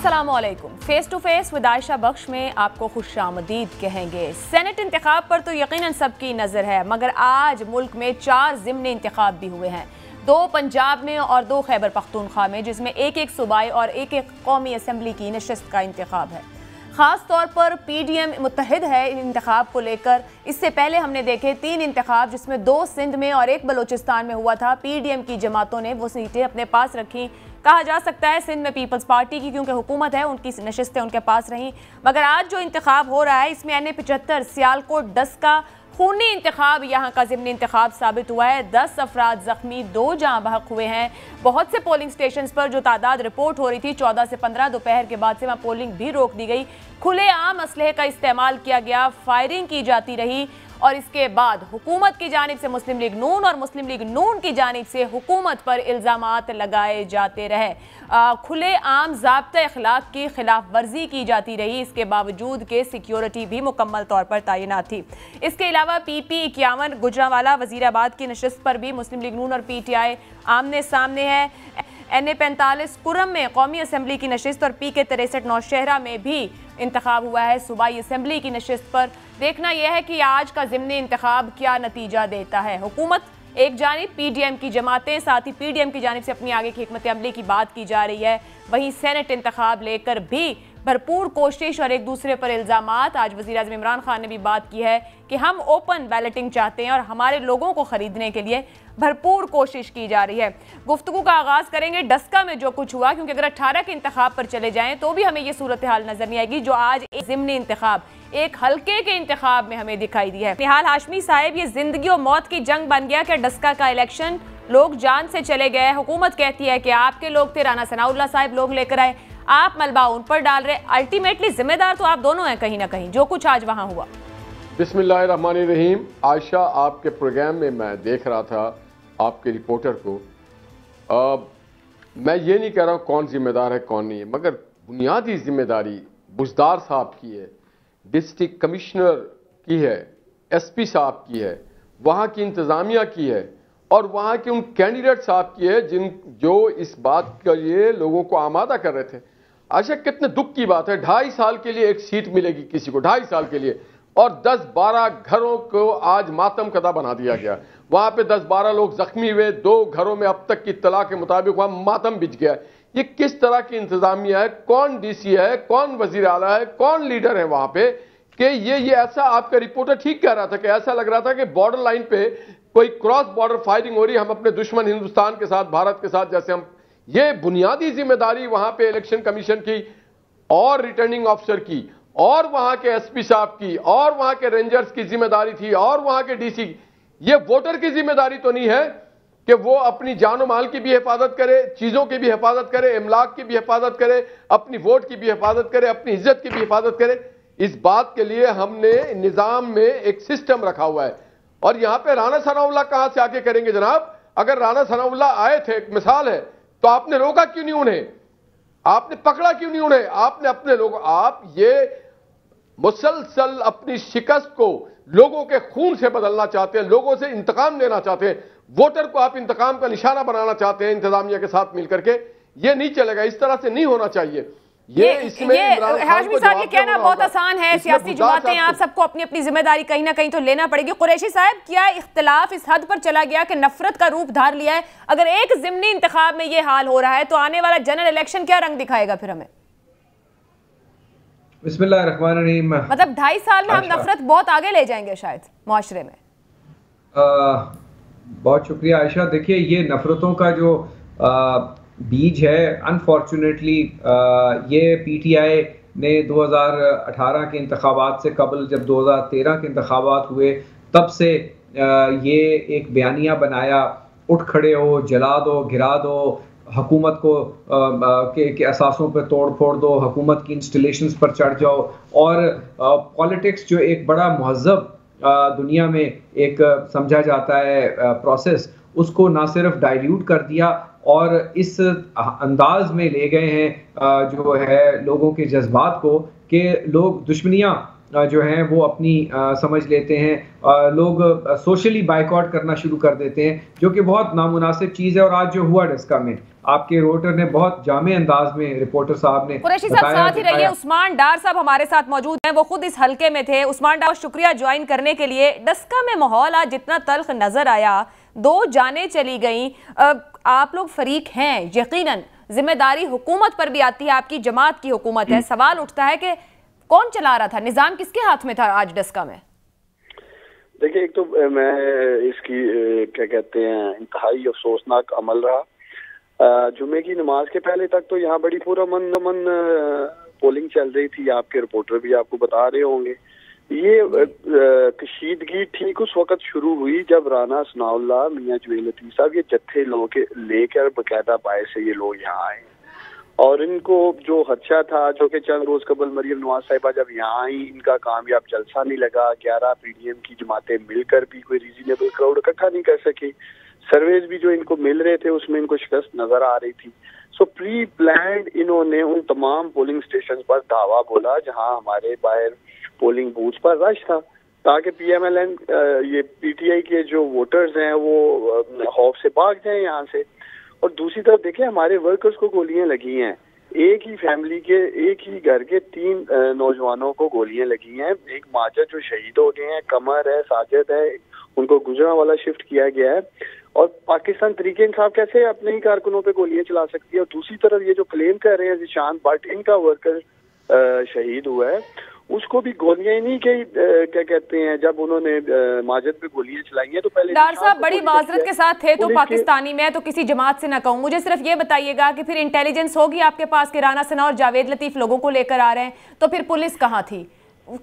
अस्सलामुअलैकुम। Face to face with Ayesha Bakhsh में आपको खुशामदीद कहेंगे। सेनेट इंतखाब पर तो यकीनन सबकी नज़र है, मगर आज मुल्क में 4 ज़िमनी इंतखाब भी हुए हैं, 2 पंजाब में और 2 खैबर पख्तूनख्वा में, जिसमें एक सूबाई और एक कौमी असम्बली की नशस्त का इंतखाब है। ख़ास तौर पर PDM मुत्तहिद है इन इंतखाब को लेकर। इससे पहले हमने देखे 3 इंतखाब, जिसमें 2 सिंध में और 1 बलोचिस्तान में हुआ था। PDM की जमातों ने वो सीटें अपने पास रखी। कहा जा सकता है सिंध में पीपल्स पार्टी की क्योंकि हुकूमत है, उनकी नशिस्तें उनके पास रहीं। मगर आज जो इंतखाब हो रहा है इसमें NA-75 सियालकोट 10 का खूनी इंतखाब यहाँ का ज़िमनी इंतखाब साबित हुआ है। 10 अफराद ज़ख्मी, 2 जहाँ बहक हुए हैं। बहुत से पोलिंग स्टेशन पर जो तादाद रिपोर्ट हो रही थी 14 से 15 दोपहर के बाद से, वहाँ पोलिंग भी रोक दी गई। खुलेआम असलहे का इस्तेमाल किया गया, फायरिंग की जाती रही और इसके बाद हुकूमत की जानिब से मुस्लिम लीग नून और मुस्लिम लीग नून की जानिब से हुकूमत पर इल्ज़ामात लगाए जाते रहे। खुलेआम ज़ाब्ता अखलाक की खिलाफ वर्जी की जाती रही, इसके बावजूद के सिक्योरिटी भी मुकम्मल तौर पर तैनात थी। इसके अलावा PP-51 गुजरांवाला वज़ीराबाद की नशस्त पर भी मुस्लिम लीग नून और PTI आमने सामने है। NA-45 कुरम में कौमी असम्बली की नशस्त और PK-63 नौशहरा में भी इंतखाब हुआ है सूबाई असम्बली की नशस्त पर। देखना यह है कि आज का ज़िमनी इंतखाब क्या नतीजा देता है। हुकूमत एक जानिब, PDM की जमातें, साथ ही PDM की जानिब से अपनी आगे की हिकमत अमली की बात की जा रही है। वहीं सेनेट इंतखाब लेकर भी भरपूर कोशिश और एक दूसरे पर इल्ज़ामात। आज वज़ीर-ए-आज़म इमरान खान ने भी बात की है कि हम ओपन बैलेटिंग चाहते हैं और हमारे लोगों को ख़रीदने के लिए भरपूर कोशिश की जा रही है। गुफ्तगू का आगाज़ करेंगे डस्का में जो कुछ हुआ, क्योंकि अगर 18 के इंतखाब पर चले जाएं तो भी हमें ये सूरत हाल नज़र नहीं आएगी जो आज एक ज़िमनी इंतखाब, एक हल्के के इंतखाब में हमें दिखाई दी है। निहाल हाशमी साहब, ये जिंदगी और मौत की जंग बन गया कि डस्का का इलेक्शन लोग जान से चले गए। हुकूमत कहती है कि आपके लोग थे, राना सनाउल्लाह साहब लोग लेकर आए, आप मलबा उन पर डाल रहे। अल्टीमेटली जिम्मेदार तो आप दोनों हैं कहीं ना कहीं, जो कुछ आज वहां हुआ। बिस्मिल्लाहिर्रहमानिर्रहीम। आयशा, आपके प्रोग्राम में मैं देख रहा था आपके रिपोर्टर को। मैं ये नहीं कह रहा हूँ कौन जिम्मेदार है कौन नहीं है, मगर बुनियादी जिम्मेदारी बुजदार साहब की है, डिस्ट्रिक्ट कमिश्नर की है, SP साहब की है, वहाँ की इंतज़ामिया की है और वहाँ के उन कैंडिडेट साहब की है जो इस बात के लिए लोगों को आमादा कर रहे थे। आशा, कितने दुख की बात है, 2.5 साल के लिए एक सीट मिलेगी किसी को, 2.5 साल के लिए, और 10-12 घरों को आज मातम कदा बना दिया गया। वहाँ पे 10-12 लोग जख्मी हुए, 2 घरों में अब तक की इत्तला के मुताबिक वहाँ मातम बिछ गया। ये किस तरह की इंतजामिया है, कौन DC है, कौन वजीर आला है, कौन लीडर है वहाँ पे कि ये ऐसा। आपका रिपोर्टर ठीक कह रहा था कि ऐसा लग रहा था कि बॉर्डर लाइन पे कोई क्रॉस बॉर्डर फायरिंग हो रही है, हम अपने दुश्मन हिंदुस्तान के साथ, भारत के साथ, जैसे हम। ये बुनियादी जिम्मेदारी वहां पे इलेक्शन कमीशन की और रिटर्निंग ऑफिसर की और वहां के SP साहब की और वहां के रेंजर्स की जिम्मेदारी थी और वहां के DC। ये वोटर की जिम्मेदारी तो नहीं है कि वो अपनी जानो माल की भी हिफाजत करे, चीजों की भी हिफाजत करे, इमलाक की भी हिफाजत करे, अपनी वोट की भी हिफाजत करे, अपनी इज्जत की भी हिफाजत करे। इस बात के लिए हमने निजाम में एक सिस्टम रखा हुआ है। और यहां पे राना सनाउल्लाह कहां से आके करेंगे जनाब? अगर राना सनाउल्लाह आए थे, एक मिसाल है, तो आपने रोका क्यों नहीं उन्हें? आपने पकड़ा क्यों नहीं उन्हें? आपने अपने लोग, आप ये मुसलसल अपनी शिकस्त को लोगों के खून से बदलना चाहते हैं, लोगों से इंतकाम लेना चाहते हैं, वोटर को आप इंतकाम का निशाना बनाना चाहते हैं इंतजामिया के साथ मिलकर के। ये नहीं चलेगा, इस तरह से नहीं होना चाहिए। हाशमी साहब, ये कहना बहुत आसान है, सियासी जमातें आप सबको अपनी अपनी जिम्मेदारी कहीं ना कहीं तो लेना पड़ेगी। कुरैशी साहब, क्या इख्तिलाफ इस हद पर चला गया कि नफरत का रूप धार लिया है? अगर एक जिमनी इंतखाब में ये हाल हो रहा है तो आने वाला जनरल इलेक्शन क्या रंग दिखाएगा फिर हमें? बिस्मिल्लाहिर्रहमानिर्रहीम। मतलब 2.5 साल में हम नफरत बहुत आगे ले जाएंगे शायद मुआशरे में। बहुत शुक्रिया आयशा। देखिए, ये नफरतों का जो बीज है, अनफॉर्चुनेटली ये PTI ने 2018 के इंतखाबात से कबल, जब 2013 के इंतखाबात हुए, तब से ये एक बयानिया बनाया, उठ खड़े हो, जला दो, गिरा दो, हुकूमत को के असासों पर तोड़ फोड़ दो, हुकूमत की इंस्टॉलेशंस पर चढ़ जाओ। और पॉलिटिक्स जो एक बड़ा महज़ब दुनिया में एक समझा जाता है प्रोसेस, उसको ना सिर्फ डाइल्यूट कर दिया और इस अंदाज में ले गए हैं जो है लोगों के जज्बात को, कि लोग दुश्मनियाँ जो हैं वो अपनी समझ लेते हैं, लोग सोशली बाइकआउट करना शुरू कर देते हैं, जो कि बहुत नामुनासिब चीज़ है। और आज जो हुआ डस्का में, आपके रिपोर्टर ने बहुत जामे अंदाज में, रिपोर्टर साहब ने कुरैशी साहब साथ ही रहिए। उस्मान डार साहब हमारे साथ मौजूद हैं, वो खुद इस हलके में थे। उस्मान डार, शुक्रिया ज्वाइन करने के लिए। डस्का में माहौल आज जितना तल्ख नजर आया, 2 जानें चली गई। आप लोग फरीक हैं, यकीनन जिम्मेदारी हुकूमत पर भी आती है, आपकी जमात की हुकूमत है। सवाल उठता है कि कौन चला रहा था, निजाम किसके हाथ में था आज डस्का में? देखिए, एक तो मैं इसकी क्या कहते हैं, इंतहाई अफसोसनाक अमल रहा। जुमे की नमाज के पहले तक तो यहाँ बड़ी पुरअमन पोलिंग चल रही थी, आपके रिपोर्टर भी आपको बता रहे होंगे। ये कशीदगी ठीक उस वक्त शुरू हुई जब राना सनाउल्लाह, मियां जवेल लतीफ साहब, ये जत्थे लोग लेकर बकायदा बायस से ये लोग यहाँ आए। और इनको जो खदशा था, जो कि चंद रोज कबल मरियम नवाज साहिबा जब यहाँ आई, इनका कामयाब जलसा नहीं लगा, 11 पीडीएम की जमातें मिलकर भी कोई रीजनेबल क्राउड इकट्ठा नहीं कर सकी, सर्वेज भी जो इनको मिल रहे थे उसमें इनको शिकस्त नजर आ रही थी। सो प्री प्लान्ड इन्होंने उन तमाम पोलिंग स्टेशन पर धावा बोला जहाँ हमारे बाहर पोलिंग बूथ पर रश था, ताकि PMLN ये PTI के जो वोटर्स हैं वो खौफ से भाग जाए यहाँ से। और दूसरी तरफ देखिए, हमारे वर्कर्स को गोलियां लगी हैं, एक ही फैमिली के, एक ही घर के 3 नौजवानों को गोलियां लगी हैं। एक माजद जो शहीद हो गए हैं, कमर है, साजिद है, उनको गुजरांवाला शिफ्ट किया गया है। और पाकिस्तान तरीके इंसाफ कैसे अपने ही कारकुनों पे गोलियां चला सकती है? और दूसरी तरफ ये जो क्लेम कर रहे हैं जिशान भट्ट, इनका वर्कर शहीद हुआ है, उसको भी गोलियां ही नहीं गई, क्या कहते हैं, जब उन्होंने माजद पे गोलियां चलाई हैं तो पहले। डार साहब, बड़ी माजरत के साथ थे तो पाकिस्तानी, मैं तो किसी जमात से ना कहूँ, मुझे सिर्फ ये बताइएगा कि फिर इंटेलिजेंस होगी आपके पास कि राना सना और जावेद लतीफ लोगों को लेकर आ रहे हैं, तो फिर पुलिस कहाँ थी?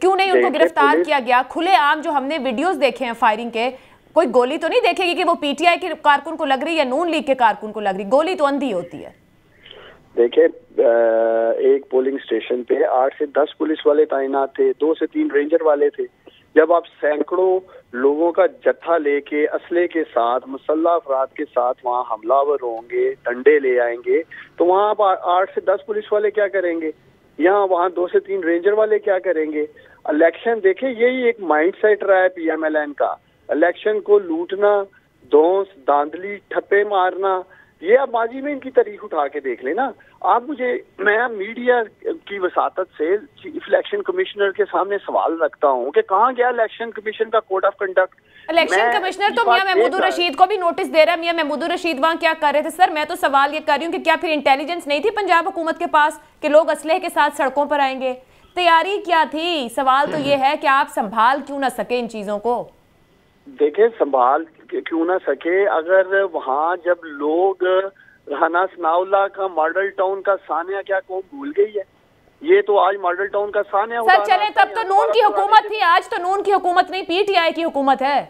क्यों नहीं उनको गिरफ्तार किया गया? खुले आम जो हमने वीडियोस देखे हैं फायरिंग के, कोई गोली तो नहीं देखेगी कि वो PTI के कारकुन को लग रही है या नून लीग के कारकुन को लग रही? गोली तो अंधी होती है। देखिए, एक पोलिंग स्टेशन पे 8 से 10 पुलिस वाले तैनात थे, 2 से 3 रेंजर वाले थे। जब आप सैकड़ों लोगों का जत्था लेके, असले के साथ, मुसल्लह अफराद के साथ वहाँ हमलावर होंगे, डंडे ले आएंगे, तो वहाँ आप 8 से 10 पुलिस वाले क्या करेंगे? यहाँ वहाँ 2 से 3 रेंजर वाले क्या करेंगे? इलेक्शन देखे, यही एक माइंड सेट रहा है PMLN का, इलेक्शन को लूटना, धौंस, धांधली, ठप्पे मारना। ये अब माजी में इनकी तारीख उठा के देख लेना आप। मैं मीडिया की वसातत से चीफ इलेक्शन कमिश्नर के सामने सवाल रखता हूँ कि कहाँ गया इलेक्शन कमीशन का code of conduct? Election commissioner तो मियां महमूद रशीद को भी नोटिस दे रहा है। मियां महमूद रशीद वहाँ क्या कर रहे थे? सर, मैं तो सवाल ये कर रही हूँ कि क्या फिर इंटेलिजेंस नहीं थी पंजाब हुकूमत के पास कि लोग असलहे के साथ सड़कों पर आएंगे? तैयारी क्या थी? सवाल तो ये है कि आप संभाल क्यों ना सके इन चीजों को? देखें, संभाल क्यों ना सके, अगर वहाँ जब लोग राना सनाउल्लाह का मॉडल टाउन का सानिया क्या कौम भूल गई है? ये तो आज मॉडल टाउन का सानिया। सर चले, तब तो नून की हुकूमत थी, आज तो नून की हुकूमत नहीं, PTI की हुकूमत है।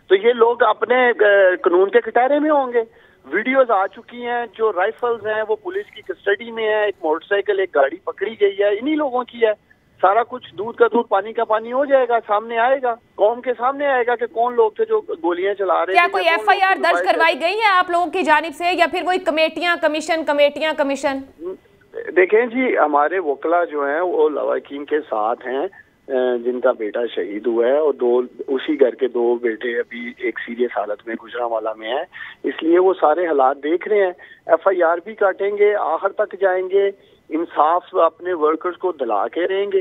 तो ये लोग अपने कानून के कटारे में होंगे। वीडियोस आ चुकी हैं, जो राइफल्स हैं वो पुलिस की कस्टडी में है, एक मोटरसाइकिल, एक गाड़ी पकड़ी गई है, इन्हीं लोगों की है। सारा कुछ दूध का दूध पानी का पानी हो जाएगा, सामने आएगा, कौम के सामने आएगा कि कौन लोग थे जो गोलियां चला रहे थे। क्या कोई FIR दर्ज करवाई गई है आप लोगों की जानिब से, या फिर वही कमेटियां कमीशन? देखें जी, हमारे वकला जो हैं वो लवाकिन के साथ हैं, जिनका बेटा शहीद हुआ है, और उसी घर के 2 बेटे अभी एक सीरियस हालत में गुजरांवाला में है, इसलिए वो सारे हालात देख रहे हैं। FIR भी काटेंगे, आखिर तक जाएंगे, इंसाफ अपने वर्कर्स को दिला के रहेंगे।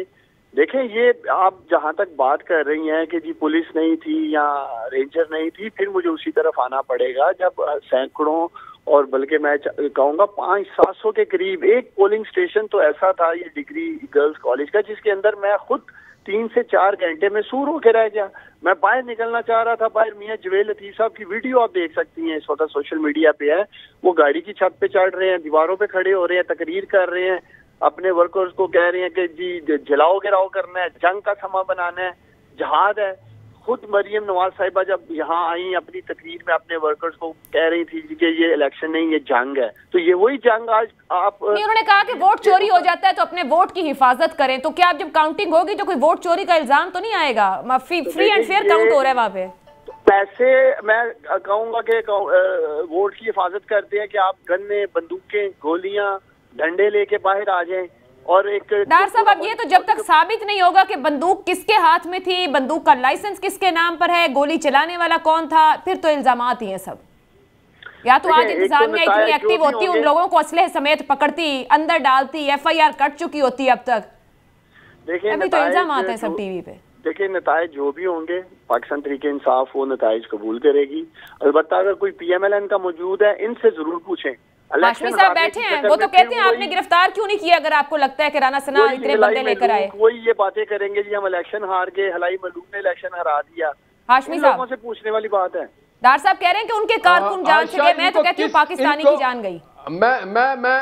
देखें, ये आप जहां तक बात कर रही हैं कि जी पुलिस नहीं थी या रेंजर नहीं थी, फिर मुझे उसी तरफ आना पड़ेगा जब सैकड़ों और बल्कि मैं कहूँगा 500-700 के करीब एक पोलिंग स्टेशन तो ऐसा था, ये डिग्री गर्ल्स कॉलेज का, जिसके अंदर मैं खुद 3 से 4 घंटे में सूर होकर रह गया। मैं बाहर निकलना चाह रहा था, बाहर मियां जवेल लतीफ साहब की वीडियो आप देख सकती हैं, इस वक्त सोशल मीडिया पे है। वो गाड़ी की छत पे चढ़ रहे हैं, दीवारों पे खड़े हो रहे हैं, तकरीर कर रहे हैं, अपने वर्कर्स को कह रहे हैं कि जी जलाओ गिराओ करना है, जंग का समा बनाना है, जहाद है। खुद मरियम नवाज साहिबा जब यहाँ आई अपनी तकरीर में अपने वर्कर्स को कह रही थी कि ये इलेक्शन नहीं, ये जंग है। तो ये वही जंग आज आप उन्होंने कहा कि वोट चोरी हो जाता है तो अपने वोट की हिफाजत करें। तो क्या अब जब काउंटिंग होगी तो कोई वोट चोरी का इल्जाम तो नहीं आएगा? फ्री एंड फेयर काउंट हो रहा है वहाँ पे। पैसे मैं कहूँगा कि वोट की हिफाजत करते हैं कि आप गन्ने, बंदूकें, गोलियां, डंडे लेके बाहर आ जाएं। और एक डार साहब, अब ये तो जब तक साबित नहीं होगा कि बंदूक किसके हाथ में थी, बंदूक का लाइसेंस किसके नाम पर है, गोली चलाने वाला कौन था, फिर तो इल्जामात ही हैं सब। या तो आज इंतजामिया इतनी एक्टिव होती, उन लोगों को असलहे समेत पकड़ती, अंदर डालती, FIR कट चुकी होती अब तक। देखिए अभी तो इल्जामात है सब टीवी पे। देखिए नतायज जो भी होंगे, पाकिस्तान तहरीक इंसाफ वो नतायज कबूल करेगी। अलबत्ता अगर कोई PMLN का मौजूद है, इनसे जरूर पूछें। हाशमी साहब बैठे हैं, वो तो कहते हैं आपने गिरफ्तार क्यों नहीं किया, अगर आपको लगता है कि राना सना इतने बंदे लेकर आए। वही ये बातें करेंगे जी हम इलेक्शन हार गए, हलाई मलूक ने इलेक्शन हरा दिया। हाशमी साहब से पूछने वाली बात है। डार साहब कह रहे हैं कि उनके कारकुन जान से गए, मैं तो कहती हूँ पाकिस्तानी की जान गई। मैं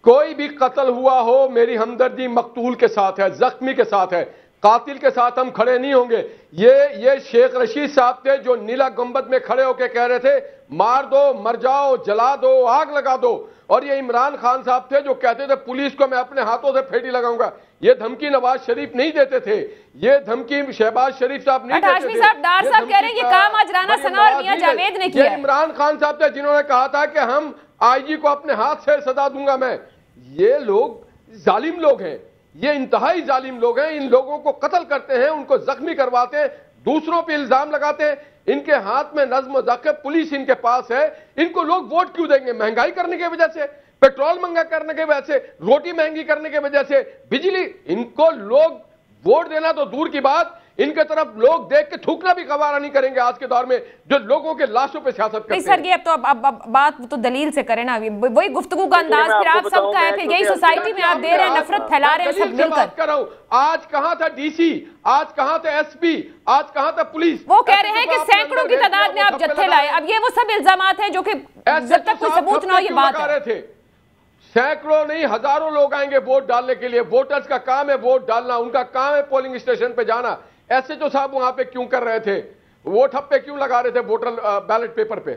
कोई भी कत्ल हुआ हो, मेरी हमदर्दी मकतूल के साथ है, जख्मी के साथ है, कातिल के साथ हम खड़े नहीं होंगे। ये शेख रशीद साहब थे जो नीला गुंबद में खड़े होकर कह रहे थे मार दो, मर जाओ, जला दो, आग लगा दो। और ये इमरान खान साहब थे जो कहते थे पुलिस को मैं अपने हाथों से फेंटी लगाऊंगा। ये धमकी नवाज शरीफ नहीं देते थे, ये धमकी शहबाज शरीफ साहब नहीं देते थे। साहब, डार साहब कह रहे हैं ये काम आज राना सना और मियां जावेद ने किया। ये इमरान खान साहब थे जिन्होंने कहा था कि हम IG को अपने हाथ से सजा दूंगा मैं। ये लोग जालिम लोग हैं, ये इंतहाई जालिम लोग हैं। इन लोगों को कत्ल करते हैं, उनको जख्मी करवाते हैं, दूसरों पे इल्जाम लगाते हैं। इनके हाथ में नज्म ज़ब्त, पुलिस इनके पास है। इनको लोग वोट क्यों देंगे? महंगाई करने की वजह से, पेट्रोल महंगा करने की वजह से, रोटी महंगी करने की वजह से, बिजली। इनको लोग वोट देना तो दूर की बात, इनके तरफ लोग देख के थूकना भी गवारा नहीं करेंगे आज के दौर में, जो लोगों के लाशों पे सियासत करते हैं। सर ये अब तो अब बात तो दलील से करें ना, वही गुफ्तगू का अंदाज फिर आप सबका है, फिर यही सोसाइटी में आप दे रहे हैं, नफरत फैला रहे हैं सब मिलकर। आज कहां था DC, आज कहां था SP, आज कहां था पुलिस? वो कह रहे हैं कि सैकड़ों की तादाद में आप जत्थे लाए। अब ये वो सब इल्जामात हैं जो कि जब तक कोई सबूत ना हो ये बात है। सैकड़ों नहीं हजारों लोग आएंगे वोट डालने के लिए। वोटर्स का काम है वोट डालना, उनका काम है पोलिंग स्टेशन पे जाना। SHO साहब वहां पे क्यों कर रहे थे? वो ठप्पे क्यों लगा रहे थे वोटर बैलेट पेपर पे?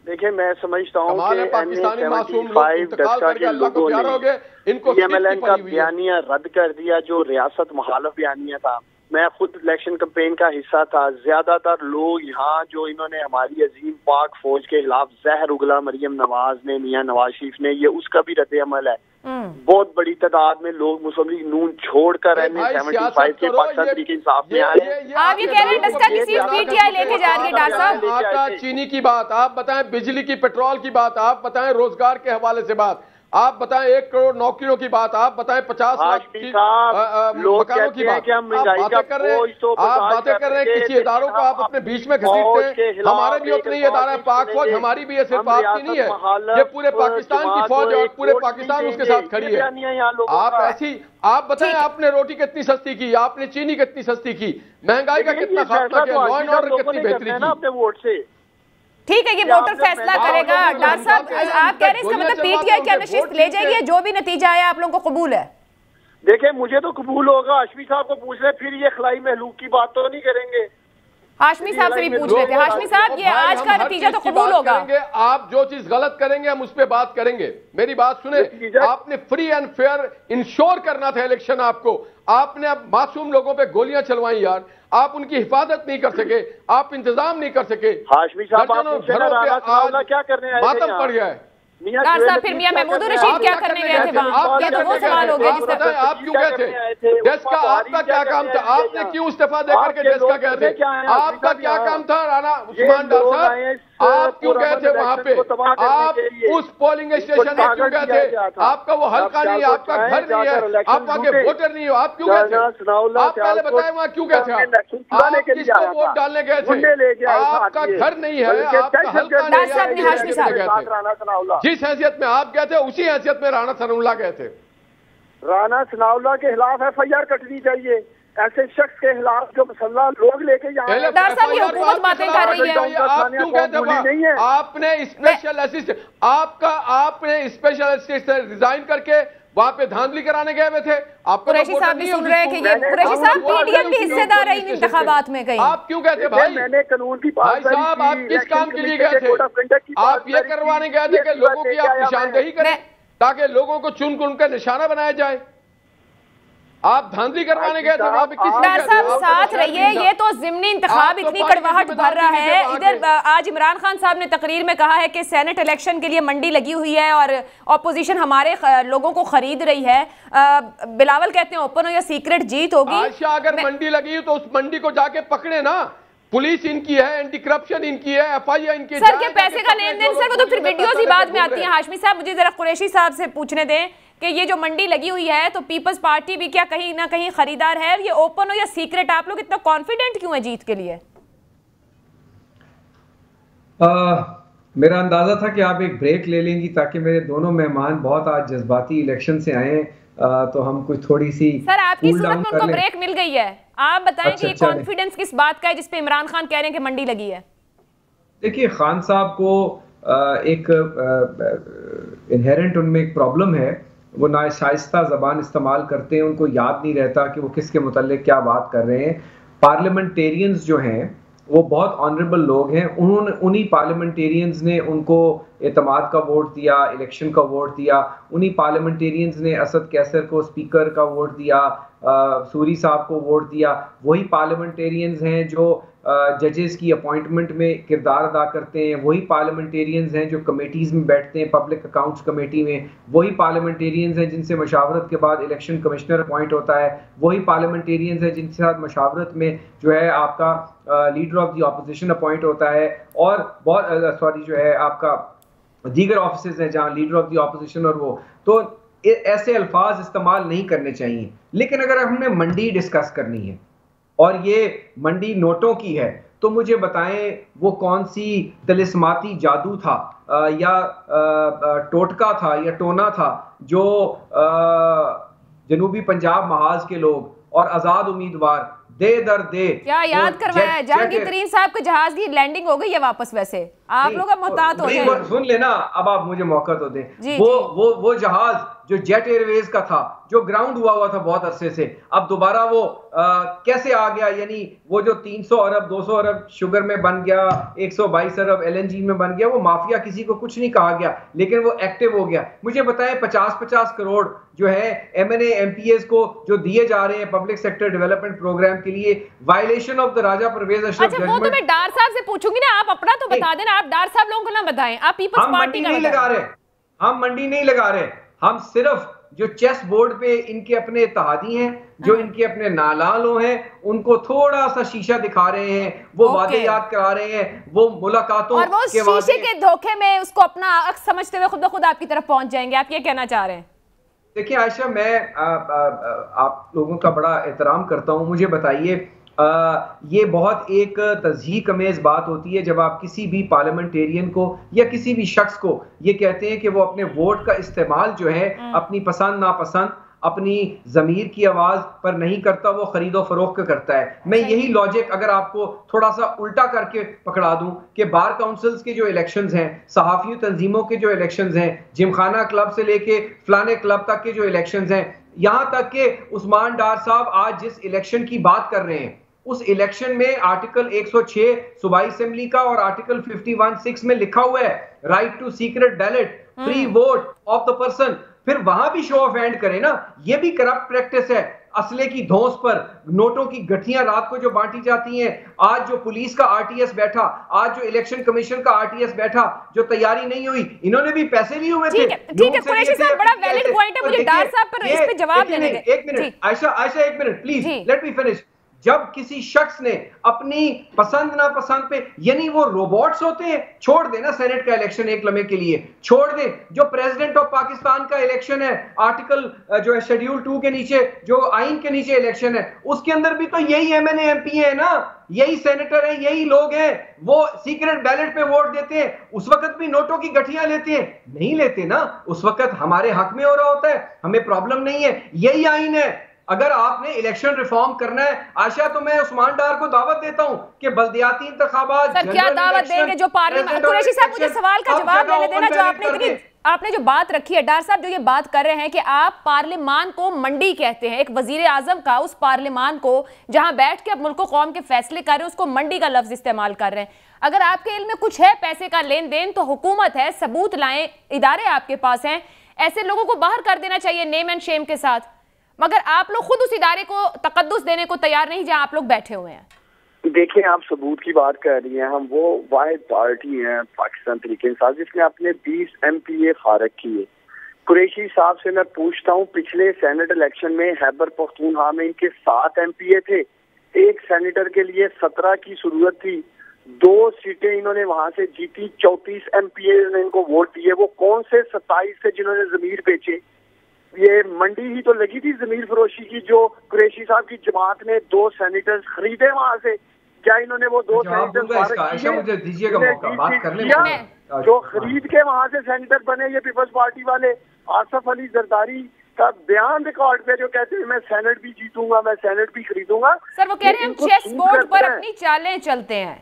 देखिए मैं समझता हूँ कि पाकिस्तानी मासूम लोग इंतकाल करके अल्लाह को प्यार हो गए, इनको PMLN का बयानिया रद्द कर दिया जो रियासत मुखालिफ बयानिया था। मैं खुद इलेक्शन कैंपेन का हिस्सा था। ज्यादातर लोग यहाँ जो इन्होंने हमारी अजीम पाक फौज के खिलाफ जहर उगला मरियम नवाज ने, मियां नवाज शरीफ ने, ये उसका भी रद्द अमल है। बहुत बड़ी तादाद में लोग मुस्लिम लीग नून छोड़कर 75 के पाकिस्तान तहरीक इंसाफ में आए। आप ये कह रहे हैं डस्का की सीट PTI लेके जा रही है। डॉक्टर साहब आटा चीनी की बात आप बताएं, बिजली की पेट्रोल की बात आप बताएं, रोजगार के हवाले से बात आप बताएं, 1 करोड़ नौकरियों की बात आप बताएं, 50 लाख की मकानों की बात आप बातें कर रहे हैं। आप बातें कर रहे हैं किसी इदारों को आप अपने बीच में घसीटते हैं। हमारे भी उतने ही इदारा है, पाक फौज हमारी भी है, सिर्फ आपकी नहीं है। ये पूरे पाकिस्तान की फौज है और पूरे पाकिस्तान उसके साथ खड़ी है। आप ऐसी आप बताएं आपने रोटी कितनी सस्ती की, आपने चीनी कितनी सस्ती की, महंगाई का कितना खात्मा किया, लॉ एंड ऑर्डर कितनी बेहतरी की अपने वोट से। ठीक है, ये वोटर फैसला करेगा। डॉक्टर साहब आप कह रहे हैं इसका मतलब PTI क्या नशिस्त ले जाएगी? जो भी नतीजा आया आप लोगों को कबूल है? देखिए मुझे तो कबूल होगा, हाशमी साहब को पूछ रहे, फिर ये खलाई महलूक की बात तो नहीं करेंगे। हाशमी साहब से भी पूछ रहे थे। हाशमी साहब ये आज का नतीजा तो कबूल होगा। आप जो चीज गलत करेंगे हम उस पर बात करेंगे। मेरी बात सुने, आपने फ्री एंड फेयर इंश्योर करना था इलेक्शन आपको। आपने अब मासूम लोगों पे गोलियां चलवाई यार, आप उनकी हिफाजत नहीं कर सके, आप इंतजाम नहीं कर सके। हाशमी साहब आप क्या करने आए थे? मातम पड़ गया है। डॉक्टर साहब फिर मियां महमूद रशीद क्या करने गए थे वहाँ? ये तो वो सवाल हो गया जिसका आप क्यों गए थे? देश का आपका क्या काम था? आपने क्यों इस्तीफा देकर के देश का गए थे? आपका क्या काम था? राना उस्मान डार साहब आप क्यों गए थे वहां पे? आप उस पोलिंग स्टेशन में क्यों गए थे? आपका वो हल्का नहीं है, आपका घर नहीं है, आप वहाँ के वोटर नहीं हो, आप क्यों गए थे? आप पहले बताएं वहाँ क्यों गए थे? आप किसको वोट डालने गए थे? आपका घर नहीं है, आपका हल्का नहीं है। जिस हैसियत में आप गए थे उसी हैसियत में राना सनाउल्लाह गए थे। राना सनाउल्लाह के खिलाफ FIR कटनी चाहिए। ऐसे शख्स के खिलाफ जो मसला लोग लेके डॉक्टर साहब ये हुकूमत बातें कर रही है। आप क्यों कहते हैं? आपने स्पेशल असिस्टेंट आपने स्पेशल असिस्टेंट से रिजाइन करके वहाँ पे धांधली कराने गए हुए थे। आपको कुरैशी साहब भी सुन रहे हैं कि ये कुरैशी साहब PDM भी हिस्सेदार है इन इंतखाबात में कहीं। आप क्यों कहते भाई? मैंने कानून की बात भाई साहब आप किस काम के लिए गए थे? आप ये करवाने गए थे कि लोगों की आप निशानदेही करें ताकि लोगों को चुन चुन कर निशाना बनाया जाए। आप धांधली करवाने गए थे वहां पे? डॉक्टर साहब साथ रहिए, ये तो ज़िमनी इंतखाब इतनी कड़वाहट भर रहा है। इधर आज इमरान खान साहब ने तकरीर में कहा है कि सेनेट इलेक्शन के लिए मंडी लगी हुई है और ऑपोजिशन हमारे लोगों को खरीद रही है। बिलावल कहते हैं ओपन हो या सीक्रेट जीत होगी। आयशा, अगर मंडी लगी तो उस मंडी को जाके पकड़े ना, पुलिस इनकी है, एंटी करप्शन इनकी है, एफआईआर इनकी है। सर के पैसे का लेन देन, सर वो तो फिर वीडियोस ही बाद में आती हैं। हाशमी साहब मुझे जरा कुरैशी साहब से पूछने दें कि ये जो मंडी लगी हुई है तो पीपल्स पार्टी भी क्या कहीं ना कहीं खरीदार है? ये ओपन हो या सीक्रेट, आप लोग इतना कॉन्फिडेंट क्यों है जीत के लिए? मेरा अंदाजा था कि आप एक ब्रेक ले लेंगी ताकि मेरे दोनों मेहमान बहुत आज जज्बाती इलेक्शन से आए, तो हम कुछ थोड़ी सी सर आपकी सूरत में उनको ब्रेक मिल गई है। आप बताएं कि ये कॉन्फिडेंस किस बात का है जिस पे इमरान खान कह रहे हैं कि मंडी लगी है? देखिए, खान साहब को एक इनहेरेंट उनमें एक प्रॉब्लम है, वो नाशाइस्ता ज़बान इस्तेमाल करते हैं, उनको याद नहीं रहता कि वो किसके मुताल्लिक क्या बात कर रहे हैं। पार्लियामेंटेरियंस जो हैं वो बहुत ऑनरेबल लोग हैं, उन्हीं पार्लियामेंटेरियंस ने उनको एतमाद का वोट दिया, इलेक्शन का वोट दिया, उन्हीं पार्लियामेंटेरियंस ने असद कैसर को स्पीकर का वोट दिया, सूरी साहब को वोट दिया। वही पार्लियामेंटेरियंस हैं जो जजेस की अपॉइंटमेंट में किरदार अदा करते हैं, वही पार्लियामेंटेरियंस हैं जो कमेटीज़ में बैठते हैं, पब्लिक अकाउंट्स कमेटी में, वही पार्लियामेंटेरियंस हैं जिनसे मशावरत के बाद इलेक्शन कमिश्नर अपॉइंट होता है, वही पार्लियामेंटेरियंस हैं जिनके साथ मशावरत में जो है आपका leader of the opposition appoint होता है, और बहुत जो है आपका दीगर ऑफिसर्स हैं जहाँ लीडर ऑफ द ऑपोजिशन और वो, तो ऐसे अल्फाज इस्तेमाल नहीं करने चाहिए। लेकिन अगर हमने मंडी डिस्कस करनी है और ये मंडी नोटों की है, तो मुझे बताएं वो कौन सी तिलिस्माती जादू था या टोटका था या टोना था जो जनूबी पंजाब महाज के लोग और आजाद उम्मीदवार दे दर दे क्या याद करवाया है? जहांगीर तरीन साहब के जहाज की लैंडिंग हो गई है वापस। वैसे आप लोग अब मोहतात हो जाए। सुन लेना, अब आप मुझे मौका तो दें। वो जहाज जो जेट एयरवेज का था, जो ग्राउंड हुआ था बहुत अरसे से, अब दोबारा वो कैसे आ गया? यानी वो जो 300 अरब 200 अरब शुगर में बन गया, 122 अरब LNG में बन गया, वो माफिया किसी को कुछ नहीं कहा गया, लेकिन वो एक्टिव हो गया। मुझे बताएं 50-50 करोड़ जो है MNA MPs को जो दिए जा रहे हैं पब्लिक सेक्टर डेवलपमेंट प्रोग्राम के लिए, violation of the Raja Pervez Ashraf judgment. अच्छा, वो तो मैं डार साहब से पूछूंगी ना, आप अपना तो बता देना। आप डार साहब लोगों को ना बताएं, आप पीपल्स पार्टी का नहीं लगा रहे, हम मंडी नहीं लगा रहे, हम सिर्फ जो चेस बोर्ड पे इनके अपने इत्तेहादी हैं, जो इनके अपने नालालों हैं, उनको थोड़ा सा शीशा दिखा रहे हैं, वो वादे याद करा रहे हैं, वो मुलाकातों और वो शीशे के धोखे में उसको अपना अक्स समझते हुए खुद ब खुद आपकी तरफ पहुंच जाएंगे। आप ये कहना चाह रहे हैं? देखिए आयशा, मैं आप लोगों का बड़ा एहतराम करता हूं। मुझे बताइए, ये बहुत एक तज़हीक अमेज़ बात होती है जब आप किसी भी पार्लियामेंटेरियन को या किसी भी शख्स को ये कहते हैं कि वो अपने वोट का इस्तेमाल जो है अपनी पसंद नापसंद, अपनी ज़मीर की आवाज़ पर नहीं करता, वो खरीदो फरोख्त करता है। मैं यही लॉजिक अगर आपको थोड़ा सा उल्टा करके पकड़ा दूं कि बार काउंसिल्स के जो इलेक्शंस हैं, सहाफ़ी तंजीमों के जो इलेक्शंस हैं, जिमखाना क्लब से लेके फलाने क्लब तक के जो इलेक्शंस हैं, यहाँ तक के उस्मान डार साहब आज जिस इलेक्शन की बात कर रहे हैं, उस इलेक्शन में आर्टिकल 106 सूबाई असेंबली का और आर्टिकल 51(6) में लिखा हुआ है right to secret ballot, free vote of the person. फिर वहां भी शो ऑफ हैंड करें ना, ये भी करप्ट प्रैक्टिस है। असले की धौंस पर नोटों की गठियां रात को जो बांटी जाती हैं, आज जो पुलिस का RTS बैठा, आज जो इलेक्शन कमीशन का RTS बैठा, जो तैयारी नहीं हुई, इन्होंने भी पैसे लिए हुए थे। ठीक है कुरैशी साहब, बड़ा वैलिड पॉइंट है। मुझे डार साहब पर इस पे जवाब देने दें। एक मिनट आयशा, एक minute please, let me finish. जब किसी शख्स ने अपनी पसंद ना पसंद पे, यानी वो रोबोट्स होते हैं, छोड़ देना सेनेट का इलेक्शन एक लम्हे के लिए, छोड़ दे। जो प्रेसिडेंट ऑफ पाकिस्तान का इलेक्शन है, आर्टिकल जो है शेड्यूल 2 के नीचे, जो आइन के नीचे इलेक्शन है, उसके अंदर भी तो यही MNA MP है ना, यही सेनेटर है, यही लोग हैं, वो सीक्रेट बैलेट पे वोट देते हैं। उस वक्त भी नोटों की गठियां लेते हैं? नहीं लेते ना, उस वक्त हमारे हक में हो रहा होता है, हमें प्रॉब्लम नहीं है। यही आइन है। अगर आपने इलेक्शन रिफॉर्म करना है आशा, तो मैं उस्मान डार को दावत देता हूं कि बल्दियाती इंतखाबात, सर क्या दावत देंगे जो पार्लियामेंट। कुरैशी साहब मुझे सवाल का जवाब लेने देना, जो आपने जो बात रखी है। डार साहब जो ये बात कर रहे हैं कि आप पार्लियामान को मंडी कहते हैं, एक वजीर आजम का उस पार्लियामान को जहां बैठ के अब मुल्क कौम के फैसले कर रहे हैं, उसको मंडी का लफ्ज इस्तेमाल कर रहे हैं। अगर आपके इल्म में कुछ है पैसे का लेन देन, तो हुकूमत है, सबूत लाएं, इदारे आपके पास हैं, ऐसे लोगों को बाहर कर देना चाहिए नेम एंड शेम के साथ। मगर आप लोग खुद उस इदारे को तकद्दुस देने को तैयार नहीं जहां आप लोग बैठे हुए हैं। देखिए, आप सबूत की बात कर रही हैं, हम वो वाहिद पार्टी हैं पाकिस्तान तहरीक इंसाफ जिसने अपने 20 MPA खारिज किए। कुरैशी साहब से मैं पूछता हूँ, पिछले सेनेट इलेक्शन में खैबर पख्तूनख्वा में इनके 7 MPA थे, एक सेनेटर के लिए 17 की जरूरत थी, 2 सीटें इन्होंने वहां से जीती, 34 MPA ने इनको वोट दिए। वो कौन से 27 थे जिन्होंने जमीर बेचे? ये मंडी ही तो लगी थी जमीर फरोशी की, जो कुरैशी साहब की जमात ने 2 सेनेटर्स खरीदे वहां से। क्या इन्होंने वो 2 सेनेटर्स मुझे दीजिएगा मौका, बात करने में जो खरीद के वहां से सेनेटर बने? ये पीपल्स पार्टी वाले आसफ अली जरदारी का बयान रिकॉर्ड पे जो कहते हैं मैं सेनेट भी जीतूंगा, मैं सेनेट भी खरीदूंगा। सर वो कह रहे हैं हम चेस बोर्ड पर अपनी चालें चलते हैं।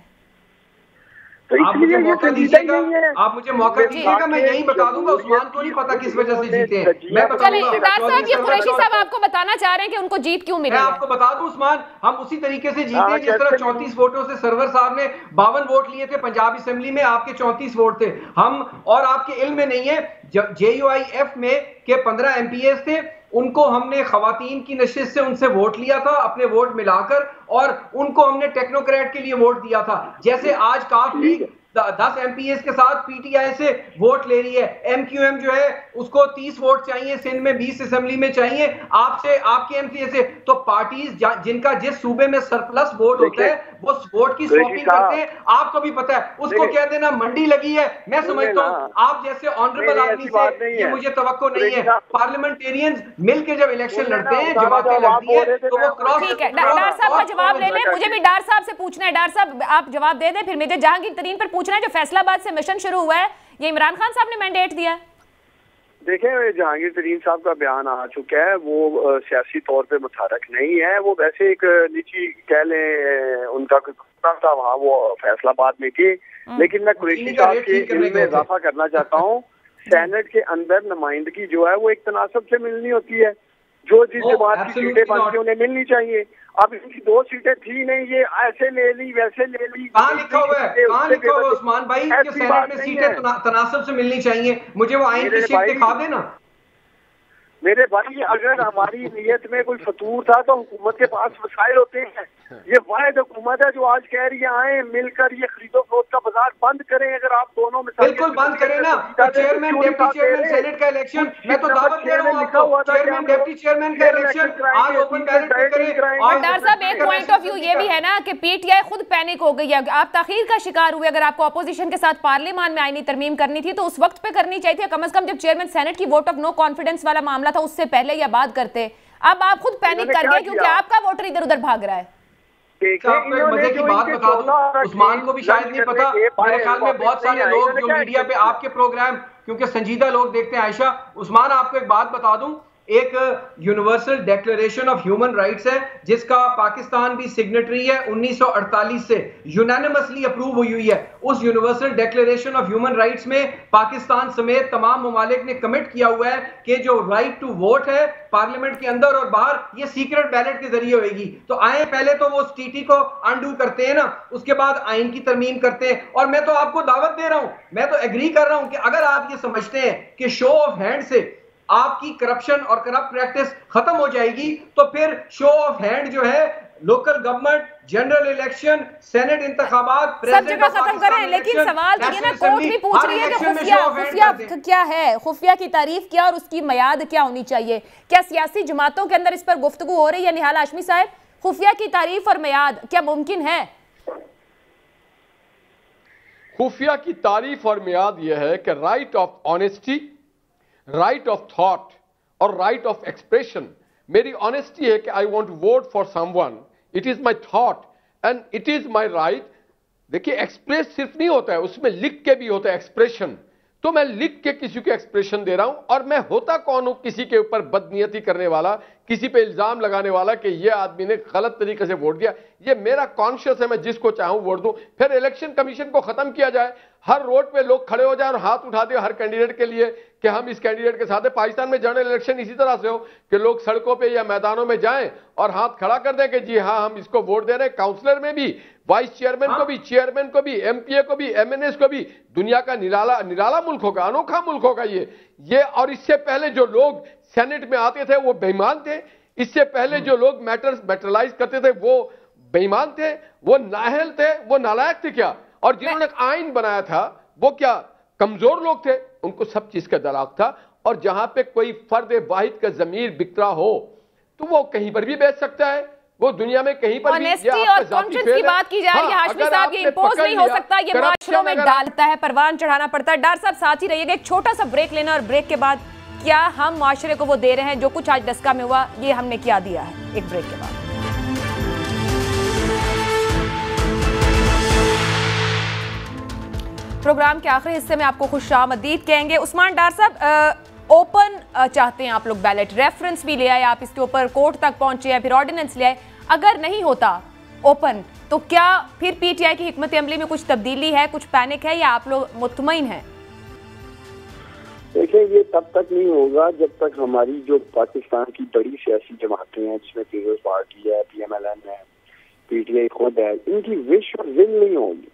तो आप मुझे मौका दीजिएगा, आप मुझे मौका दीजिएगा, मैं यही बता दूंगा। उस्मान को नहीं पता किस वजह से जीते हैं, मैं बताऊंगा। साहब, ये कुरैशी साहब आपको बताना चाह रहे हैं कि उनको जीत क्यों मिली? मैं आपको बता दूं उस्मान, हम उसी तरीके से जीते जिस तरह 34 वोटों से सरवर साहब ने 52 वोट लिए थे पंजाब असेंबली में, आपके 34 वोट थे। हम और आपके इल्म में नहीं है, JUIF में के 15 MPAs थे, उनको हमने खवातीन की नशिस्त से उनसे वोट लिया था, अपने वोट मिलाकर, और उनको हमने टेक्नोक्रेट के लिए वोट दिया था। जैसे आज काफ लीग 10 MPAs के साथ PTI से वोट ले रही है, MQM जो है उसको 30 वोट चाहिए, सिंध में 20 असेंबली में चाहिए, आपसे आपके MCA से। तो पार्टीज जिनका जिस सूबे में सरप्लस वोट होता है वो वोट की स्वैपिंग करते हैं, आपको भी पता है। उसको कह देना मंडी लगी है, मैं समझता हूँ आप जैसे ऑनरेबल आदमी से ये मुझे तवक्को नहीं है। पार्लियामेंटेरियंस मिलकर जब इलेक्शन लड़ते हैं, जमातें लड़ती है, तो वो क्रॉस। ठीक है, डार साहब का जवाब ले लें। मुझे भी डार साहब से पूछना है। डार साहब आप जवाब दे दें, फिर मेजर जहांगीर तरीन पर पूछना है। जो फैसलाबाद से मिशन शुरू हुआ है, ये इमरान खान साहब ने मैंडेट दिया है। देखें, जहांगीर तरीन साहब का बयान आ चुका है, वो सियासी तौर पे मुतारक नहीं है। वो वैसे एक निजी कह लें, उनका कोई था वहाँ, वो फैसलाबाद में थी। लेकिन मैं कुरैशी साहब के इल्म में इजाफा करना चाहता हूँ, सेनेट के अंदर नुमाइंदगी जो है वो एक तनासब से मिलनी होती है। जो जिस जमात की सीटें बनती उन्हें मिलनी चाहिए। अब इनकी 2 सीटें थी नहीं, ये ऐसे ले ली वैसे ले ली। कहाँ लिखा हुआ है, कहाँ लिखा हुआ है उस्मान भाई कि सेनेट में सीटें तनासब से मिलनी चाहिए? मुझे वो आइन की शिक दिखा देना। मेरे भाई, अगर हमारी नीयत में कोई फतूर था तो हुकूमत के पास वसाइल होते हैं। ये वाहिद हुकूमत है जो आज कह रही है आए मिलकर ये खरीदो फरोख्त का बाजार बंद करें। अगर आप दोनों में बिल्कुल बंद करें ना, तो चेयरमैन डिप्टी चेयरमैन सेनेट का इलेक्शन, मैं तो दावत दे रहा हूं आपको, चेयरमैन डिप्टी चेयरमैन का इलेक्शन आज ओपन बैलेट पे करें। और डॉक्टर साहब, एक पॉइंट ऑफ व्यू ये भी है ना कि PTI खुद पैनिक हो गई है। आप ताखीर का शिकार हुए। अगर आपको अपोजिशन के साथ पार्लियामान में आईनी तरमीम करनी थी तो उस वक्त पे करनी चाहिए थी, कम से कम जब चेयरमैन सेनेट की वोट ऑफ नो कॉन्फिडेंस वाला मामला था उससे पहले या बाद करते। अब आप खुद पैनिक कर गए क्योंकि आपका वोटर इधर उधर भाग रहा है। आपको एक मजे की बात बता दूं, उस्मान को भी शायद नहीं पता, मेरे ख्याल में बहुत सारे लोग जो मीडिया पे आपके प्रोग्राम क्योंकि संजीदा लोग देखते हैं। आयशा, उस्मान आपको एक बात बता दूं, एक universal declaration of human rights है जिसका पाकिस्तान भी सिग्नेटरी है, 1948 से यूनानिमसली अप्रूव हुई है। उस universal declaration of human rights में पाकिस्तान समेत तमाम ममालिक ने कमिट किया हुआ है कि जो राइट टू वोट है पार्लियामेंट के अंदर और बाहर, ये सीक्रेट बैलेट के जरिए होगी। तो आए पहले तो वो स्टीटी को अनडू करते हैं ना, उसके बाद आइन की तरमीम करते हैं। और मैं तो आपको दावत दे रहा हूं, मैं तो एग्री कर रहा हूं कि अगर आप ये समझते हैं कि शो ऑफ हैंड से आपकी करप्शन और करप्ट प्रैक्टिस खत्म हो जाएगी, तो फिर शो ऑफ हैंड जो है local government, general election, senate इंतखाबात, सब जगह खत्म करें। लेकिन सवाल तो ये ना, कोर्ट भी पूछ रही है कि खुफिया क्या है, खुफिया की तारीफ क्या और उसकी मियाद क्या होनी चाहिए? क्या सियासी जमातों के अंदर इस पर गुफ्तगू हो रही है? निहाल हाशमी साहब, खुफिया की तारीफ और मियाद क्या मुमकिन है? खुफिया की तारीफ और मियाद यह है कि right of honesty, right of thought और राइट ऑफ एक्सप्रेशन। मेरी ऑनेस्टी है कि I want vote for someone, it is my thought and it is my right. देखिए, एक्सप्रेस सिर्फ नहीं होता है, उसमें लिख के भी होता है एक्सप्रेशन। तो मैं लिख के किसी को एक्सप्रेशन दे रहा हूं, और मैं होता कौन हूं किसी के ऊपर बदनीयती करने वाला, किसी पे इल्जाम लगाने वाला कि ये आदमी ने गलत तरीके से वोट दिया। ये मेरा कॉन्शियस है, मैं जिसको चाहूं वोट दूं। फिर इलेक्शन कमीशन को खत्म किया जाए, हर रोड पे लोग खड़े हो जाए और हाथ उठा दे हर कैंडिडेट के लिए कि हम इस कैंडिडेट के साथ है। पाकिस्तान में जनरल इलेक्शन इसी तरह से हो कि लोग सड़कों पे या मैदानों में जाएं और हाथ खड़ा कर दें कि जी हाँ हम इसको वोट दे रहे हैं। काउंसलर में भी, वाइस चेयरमैन को भी, चेयरमैन को भी, MPA को भी, MNS को भी। दुनिया का निराला मुल्क होगा, अनोखा मुल्क होगा ये। और इससे पहले जो लोग सेनेट में आते थे वो बेईमान थे। इससे पहले जो लोग मैटरलाइज करते थे वो बेईमान थे, वो नाअहल थे, वो नालायक थे क्या? और जिन्होंने आइन बनाया था वो क्या कमजोर लोग थे? उनको सब चीज का दराक था। और जहां पे कोई फर्द वाहिद का जमीर बिकरा हो तो वो कहीं पर भी बेच सकता है, वो दुनिया में कहीं पर भी। ऑनेस्टी और कॉन्शियस की बात की जा रही है हाशमी साहब, ये इंपोज नहीं हो सकता, ये माशरों में डालता है, परवान चढ़ाना पड़ता है। डॉक्टर साहब साथ ही रहिएगा, एक छोटा सा ब्रेक लेना और ब्रेक के बाद क्या हम माशरे को वो दे रहे हैं जो कुछ आज डस्का में हुआ, ये हमने क्या दिया है, एक ब्रेक के बाद। प्रोग्राम के आखिरी हिस्से में आपको खुशामदीद कहेंगे। उस्मान डार साहब, ओपन चाहते हैं आप लोग बैलेट, रेफरेंस भी ले आए आप इसके ऊपर, कोर्ट तक पहुंचे हैं, फिर ऑर्डिनेंस ले आए। अगर नहीं होता ओपन तो क्या फिर पीटीआई की हिकमत अमली में कुछ तब्दीली है, कुछ पैनिक है, या आप लोग मुतमईन हैं? देखिए, ये तब तक नहीं होगा जब तक हमारी जो पाकिस्तान की बड़ी सियासी जमातें हैं, जिसमें पीपल्स पार्टी है, PMLN है, पीटीआई खुद है, इनकी विश और विल नहीं होगी।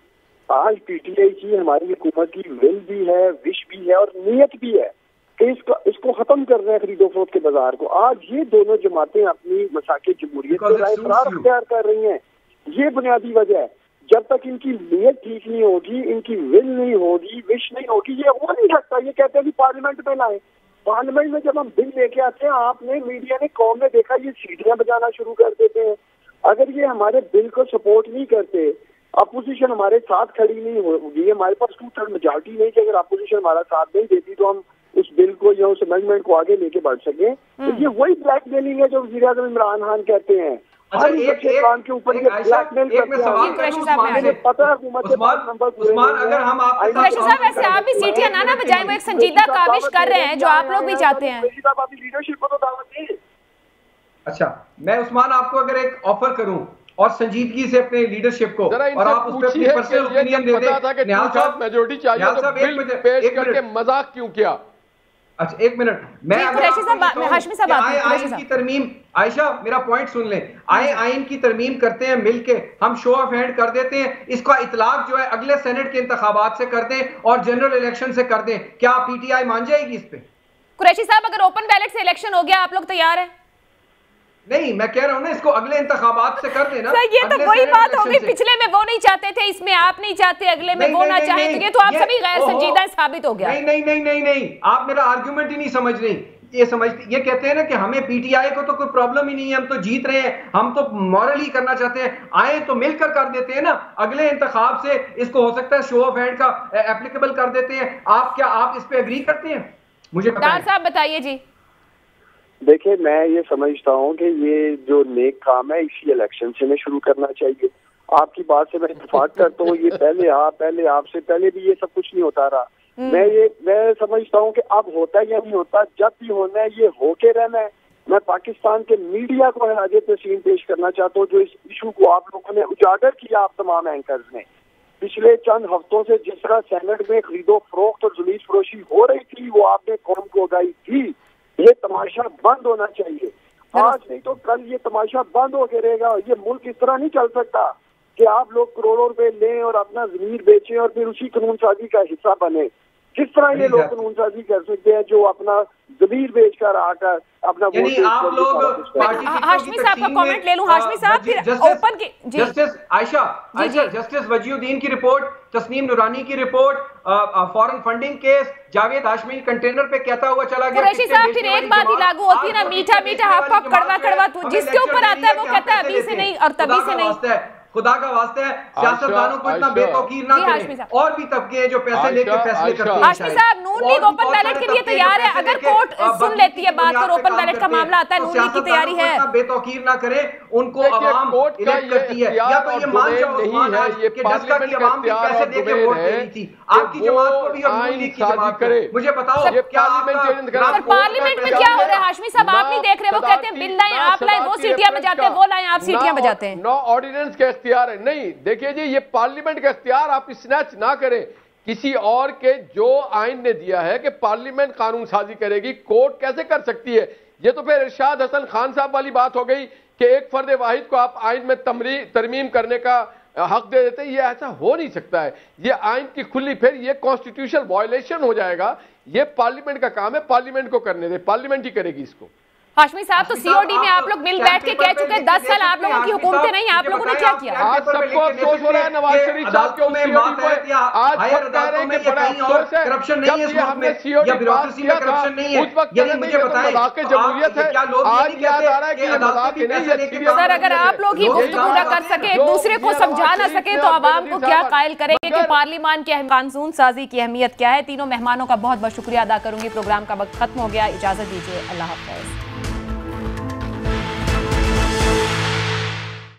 आज पीटीआई की हमारी हुकूमत की विल भी है, विश भी है और नीयत भी है कि इसको खत्म कर रहे हैं खरीदो फरोख्त के बाजार को। आज ये दोनों जमातें अपनी मसाके जमहूरियत के राय इकरार अख्तियार कर रही हैं, ये बुनियादी वजह है। जब तक इनकी नीयत ठीक नहीं होगी, इनकी विल नहीं होगी, विश नहीं होगी, ये हो नहीं सकता। ये कहते हैं कि पार्लियामेंट में लाए, पार्लियामेंट में जब हम बिल लेके आते हैं, आपने मीडिया ने कौम ने देखा ये सीटियां बजाना शुरू कर देते हैं। अगर ये हमारे बिल को सपोर्ट नहीं करते, अपोजिशन हमारे साथ खड़ी नहीं होगी, हमारे पास 2/3 मेजॉरिटी नहीं कि अगर अपोजिशन हमारा साथ नहीं देती तो हम उस बिल को या उस अमेंडमेंट को आगे लेके बढ़ सके, तो ये वही ब्लैकमेलिंग है जो वज़ीर आज़म इमरान खान कहते हैं। अच्छा, एक के ऊपर ये ब्लैकमेल करते हैं। पता है हुकूमत के पास नंबर उस्मान, अगर हम आप साहब वैसे आप भी सीटियां ना बजाएं, वो एक संजीदा काविश कर रहे हैं जो आप लोग भी चाहते हैं। लीडरशिप को तो दावत दी। अच्छा, मैं उस्मान आपको अगर एक ऑफर करूं और संजीदगी से अपने लीडरशिप को, और आप उस पर अपनी पर्सनल ओपिनियन दे दें। निहाल साहब मेजॉरिटी चाहिए तो बिल पेश करके मजाक क्यों किया? अच्छा, एक मिनट, मैं आइन की तरमीम, आयशा मेरा पॉइंट सुन लें, आइन की तरमीम करते हैं मिलके, हम शो ऑफ हैंड कर देते हैं, इसका इतलाक जो है अगले सेनेट के इंतखाबात से कर दें और जनरल इलेक्शन से कर दें, क्या पीटीआई मान जाएगी इस पे? कुरैशी साहब, अगर ओपन बैलेट से इलेक्शन हो गया, आप लोग तैयार हैं? नहीं, मैं कह रहा हूं ना, इसको अगले इंतखाबात से कर देना। ये तो वही बात हो गई, पिछले में वो नहीं चाहते थे, इसमें आप नहीं चाहते, अगले में वो ना चाहे, तो ये तो आप सभी गैर संजीदा साबित हो गया। नहीं, आप मेरा आर्गुमेंट ही नहीं समझ रही। ये कहते हैं ना कि हमें पीटीआई को तो कोई प्रॉब्लम ही नहीं है, हम तो जीत रहे हैं, हम तो मॉरली करना चाहते हैं, आए तो मिलकर कर देते हैं ना, अगले इंतखाब से इसको हो सकता है शो ऑफ हैंड का एप्लीकेबल कर देते हैं। आप इस पे एग्री करते हैं? मुझे डार साहब बताइए जी। देखिए, मैं ये समझता हूँ कि ये जो नेक काम है इसी इलेक्शन से में शुरू करना चाहिए। आपकी बात से मैं इत्तेफाक करता हूँ, ये पहले आपसे पहले भी ये सब कुछ नहीं होता रहा। मैं समझता हूँ कि अब होता है या नहीं होता, जब भी होना है ये होके रहना है। मैं पाकिस्तान के मीडिया को हाजिर तस्लीम पेश करना चाहता हूँ, जो इस इशू को आप लोगों ने उजागर किया, आप तमाम एंकर्स ने पिछले चंद हफ्तों से जिस तरह सेनेट में खरीदो फरोख्त और जुलीस फरोशी हो रही थी, वो आपने कौम को उगाई थी। ये तमाशा बंद होना चाहिए, आज नहीं तो कल ये तमाशा बंद हो के रहेगा। ये मुल्क इस तरह नहीं चल सकता कि आप लोग करोड़ों रुपए लें और अपना जमीर बेचें और फिर उसी कानून साजी का हिस्सा बने। किस तरह ये लोग कानून साजी कर सकते हैं जो अपना जमीर बेचकर आकर अपना आप लोग हाशमी साहब का कमेंट ले लूं। हाशमी साहब, फिर ओपन की जस्टिस आयशा जस्टिस वजीउद्दीन की रिपोर्ट, तस्नीम नूरानी की report, foreign funding case, Javed Hashmi container पे कहता हुआ चला गया। कुरैशी साहब, फिर एक बात ही लागू होती है ना, मीठा मीठा हक हक कड़वा कड़वा, जिसके ऊपर आता है वो कहता है अभी से नहीं और तभी से नहीं। खुदा का वास्ता है, सियासतदानों को इतना बेतौकीर ना करें। और भी तबके हैं जो पैसे लेके फैसले करते हैं। हाशमी साहब, नून लीग ओपन बैलेट के लिए तैयार है, अगर कोर्ट सुन लेती है बात और ओपन बैलेट का मामला आता है, नून लीग की तैयारी है। बेतौकीर ना करें, उनको अवाम इलेक्ट करती है, या तो ये मान जाओ कि डस्का की अवाम भी पैसे देके वोट दे रही थी आपकी जमात को भी और नून लीग की जमात को। मुझे बताओ क्या पार्लियामेंट में क्या हो रहा है? हाशमी साहब, आप नहीं देख रहे, वो कहते हैं बिल लाए आप लाए, वो सीटियां बजाते हैं, वो लाए आप सीटियां बजाते हैं। नो ऑर्डिनेंस का इख्तियार है, नहीं देखिए जी, ये पार्लियामेंट का इख्तियार आप स्नैच ना करें किसी और के। जो आइन ने दिया है कि पार्लियामेंट कानून साजी करेगी, कोर्ट कैसे कर सकती है? ये तो फिर इरशाद हसन खान साहब वाली बात हो गई कि एक फर्द वाहिद को आप आइन में तरमीम करने का हक दे देते हैं। ये ऐसा हो नहीं सकता है, ये आइन की खुली, फिर ये कॉन्स्टिट्यूशनल वायलेशन हो जाएगा। ये पार्लियामेंट का काम है, पार्लियामेंट को करने दे, पार्लियामेंट ही करेगी इसको। हाशमी साहब, तो सीओडी में आप लोग मिल बैठ के कह चुके हैं 10 साल आप लोगों की हुकूमतें नहीं, आप लोगों ने क्या किया? आज सबको अफसोस हो रहा है नवाज शरीफ साहब के उस सीओडी पे। आज सब कह रहे हैं कि बड़ा अफसोस है, करप्शन नहीं है, हमने सीओडी पास किया था उस वक्त मुझे बताएं मजाक जमहूरियत है। आज याद आ रहा है कि मजाक नहीं। सर, अगर आप लोग ही गुफ्तगू न कर सके, एक दूसरे को समझा न सके, तो आवाम को क्या कायल करेंगे कि पार्लियामान की कानून साजी की अहमियत क्या है। तीनों मेहमानों का बहुत बहुत शुक्रिया अदा करूंगी। प्रोग्राम का वक्त खत्म हो गया, इजाजत दीजिए, अल्लाह हाफ़िज़।